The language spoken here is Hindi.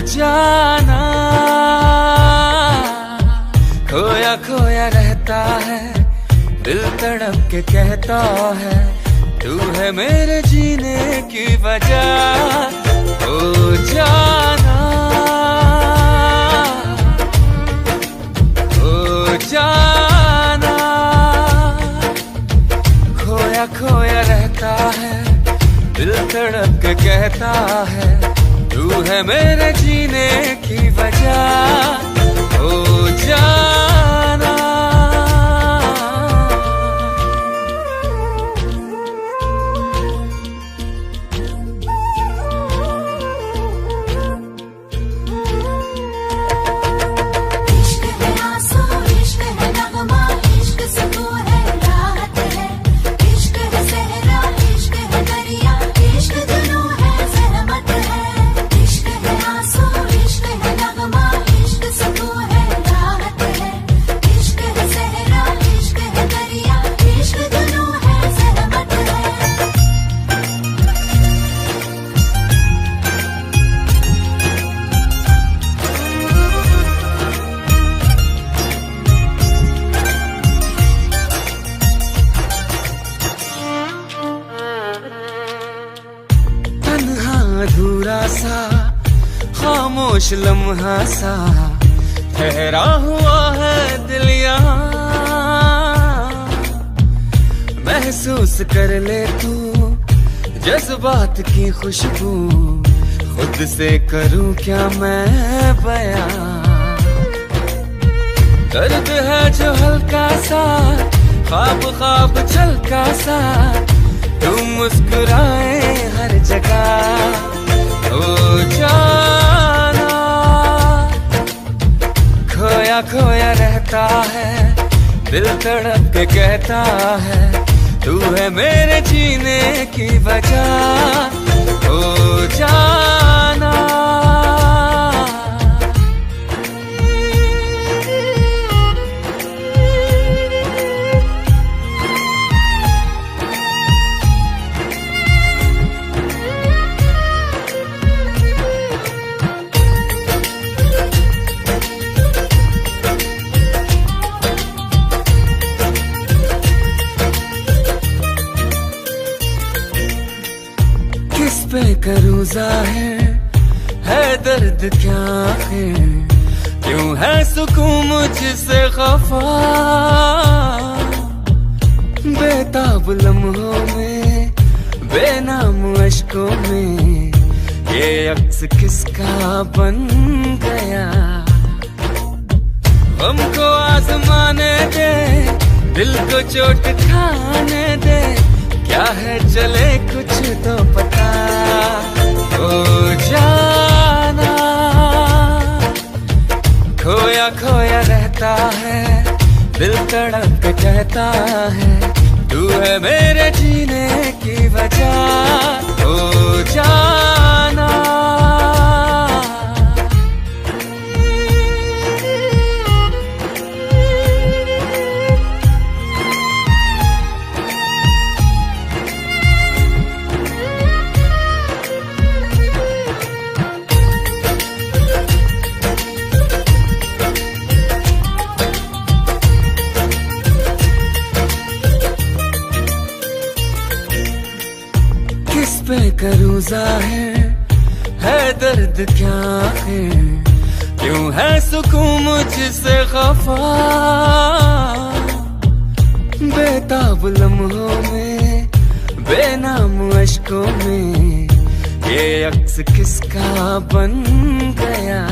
जाना खोया खोया रहता है, दिल तड़प के कहता है तू है मेरे जीने की वजह। ओ जाना, ओ जाना, खोया खोया रहता है, दिल तड़प के कहता है तू है मेरे जीने की वजह। ओ जाना, अधूरा सा खामोश लम्हा सा ठहरा हुआ है दिल यहाँ। महसूस कर ले तू जज्बात की खुशबू, खुद से करूं क्या मैं बयां। दर्द है जो हल्का सा, ख्वाब ख्वाब झलका सा, तू मुस्कुराए हर जगह। ओ जाना, खोया खोया रहता है, दिल तड़प के कहता है तू है मेरे जीने की वजह। ओ जाना, किस पे करूं ज़ाहिर है दर्द क्या है, क्यों है सुकून मुझसे खफा। बेताब लम्हों में, बेनाम अश्कों में, ये अक्स किसका बन गया। हमको आजमाने दे, दिल को चोट खाने दे, क्या है चले कुछ तो पता। ओ जाना, खोया खोया रहता है, दिल तड़प के कहता है तू है मेरे जीने की वजह। ओ जाना, किस पे करूं ज़ाहिर है दर्द क्या है, क्यों है सुकून मुझसे खफा। बेताब लम्हों में, बेनाम अश्कों में, ये अक्स किसका बन गया।